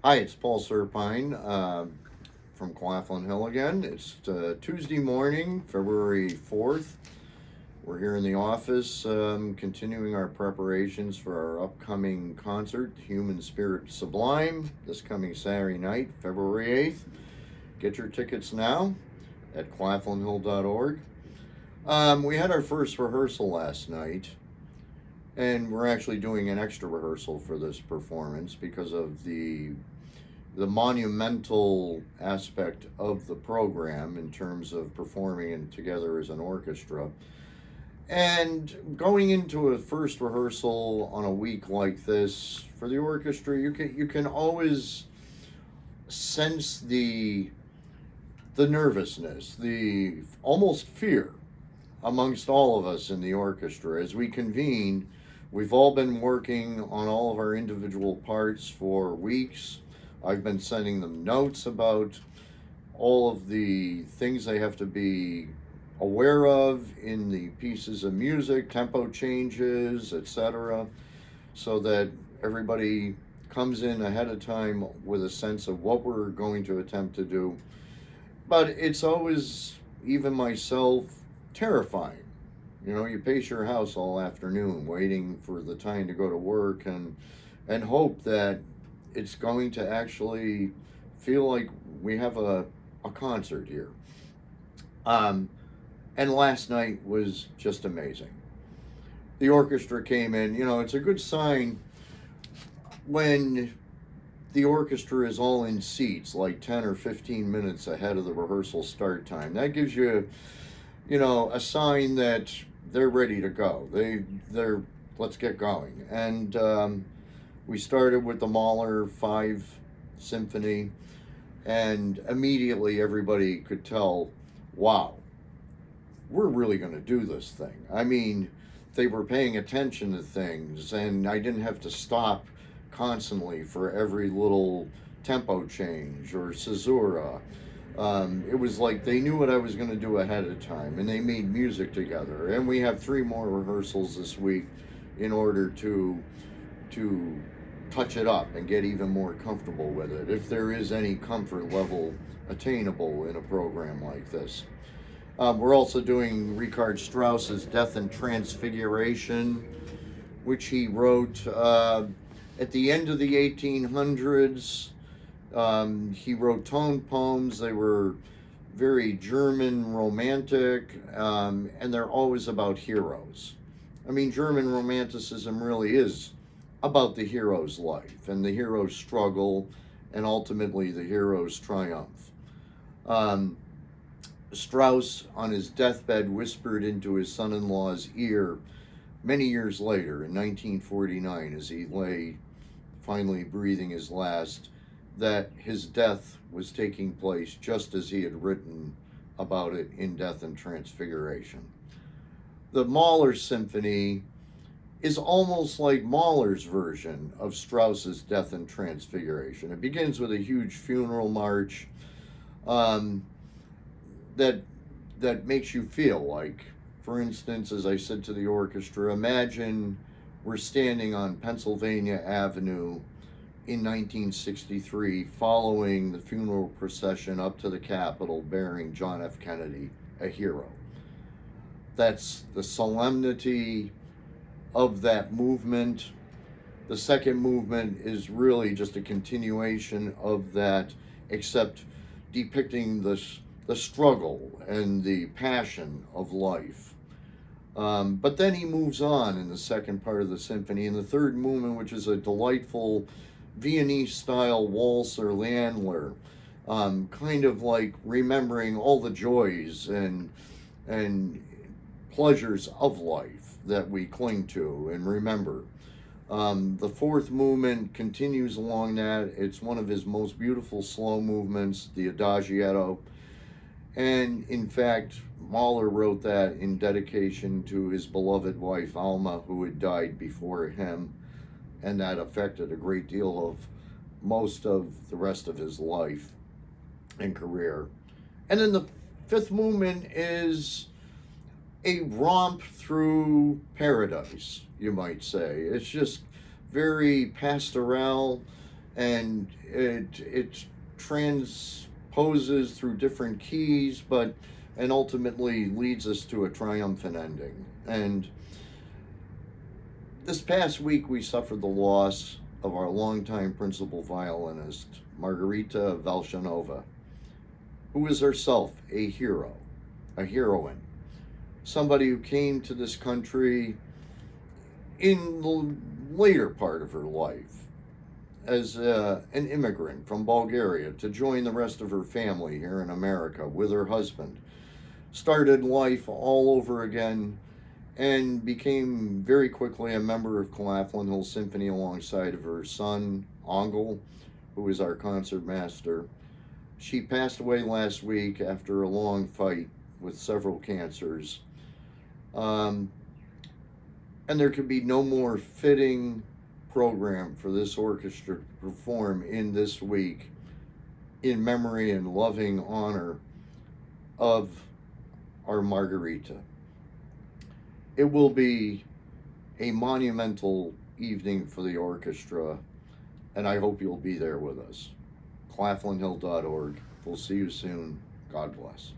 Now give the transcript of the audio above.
Hi, it's Paul Serpine from Claflin Hill again. It's Tuesday morning, February 4th. We're here in the office continuing our preparations for our upcoming concert, Human Spirit Sublime, this coming Saturday night, February 8th. Get your tickets now at claflinhill.org. We had our first rehearsal last night, and we're actually doing an extra rehearsal for this performance because of the monumental aspect of the program in terms of performing it together as an orchestra. And going into a first rehearsal on a week like this for the orchestra, you can always sense the nervousness, the almost fear amongst all of us in the orchestra as we convene. We've all been working on all of our individual parts for weeks. I've been sending them notes about all of the things they have to be aware of in the pieces of music, tempo changes, etc., so that everybody comes in ahead of time with a sense of what we're going to attempt to do. But it's always, even myself, terrifying. You pace your house all afternoon waiting for the time to go to work and hope that it's going to actually feel like we have a concert here. And last night was just amazing. The orchestra came in. It's a good sign when the orchestra is all in seats, like 10 or 15 minutes ahead of the rehearsal start time. That gives you, a sign that they're ready to go. They're let's get going. And we started with the Mahler 5 Symphony, and immediately everybody could tell, wow, we're really going to do this thing. I mean, they were paying attention to things, and I didn't have to stop constantly for every little tempo change or caesura. It was like they knew what I was going to do ahead of time, and they made music together. And we have 3 more rehearsals this week in order to touch it up and get even more comfortable with it, if there is any comfort level attainable in a program like this. We're also doing Richard Strauss's Death and Transfiguration, which he wrote at the end of the 1800s. He wrote tone poems. They were very German romantic, and they're always about heroes. I mean, German romanticism really is about the hero's life and the hero's struggle and ultimately the hero's triumph. Strauss, on his deathbed, whispered into his son-in-law's ear many years later, in 1949, as he lay finally breathing his last, that his death was taking place just as he had written about it in Death and Transfiguration. The Mahler Symphony is almost like Mahler's version of Strauss's Death and Transfiguration. It begins with a huge funeral march that makes you feel like, for instance, as I said to the orchestra, imagine we're standing on Pennsylvania Avenue in 1963 following the funeral procession up to the Capitol bearing John F. Kennedy, a hero. That's the solemnity of that movement. The second movement is really just a continuation of that, except depicting the struggle and the passion of life. But then he moves on in the second part of the symphony. In the third movement, which is a delightful Viennese-style waltz or Landler, kind of like remembering all the joys and pleasures of life that we cling to and remember. The fourth movement continues along that. It's one of his most beautiful slow movements, the Adagietto. And in fact, Mahler wrote that in dedication to his beloved wife, Alma, who had died before him. And that affected a great deal of most of the rest of his life and career. And then the fifth movement is a romp through paradise, you might say. It's just very pastoral. and it transposes through different keys, and ultimately leads us to a triumphant ending. And this past week, we suffered the loss of our longtime principal violinist, Margarita Valshanova, who is herself a hero, a heroine, somebody who came to this country in the later part of her life as an immigrant from Bulgaria to join the rest of her family here in America with her husband, started life all over again, and became very quickly a member of Claflin Hill Symphony alongside of her son, Angel, who is our concert master. She passed away last week after a long fight with several cancers. And there could be no more fitting program for this orchestra to perform in this week in memory and loving honor of our Margarita. It will be a monumental evening for the orchestra, and I hope you'll be there with us. claflinhill.org. We'll see you soon. God bless.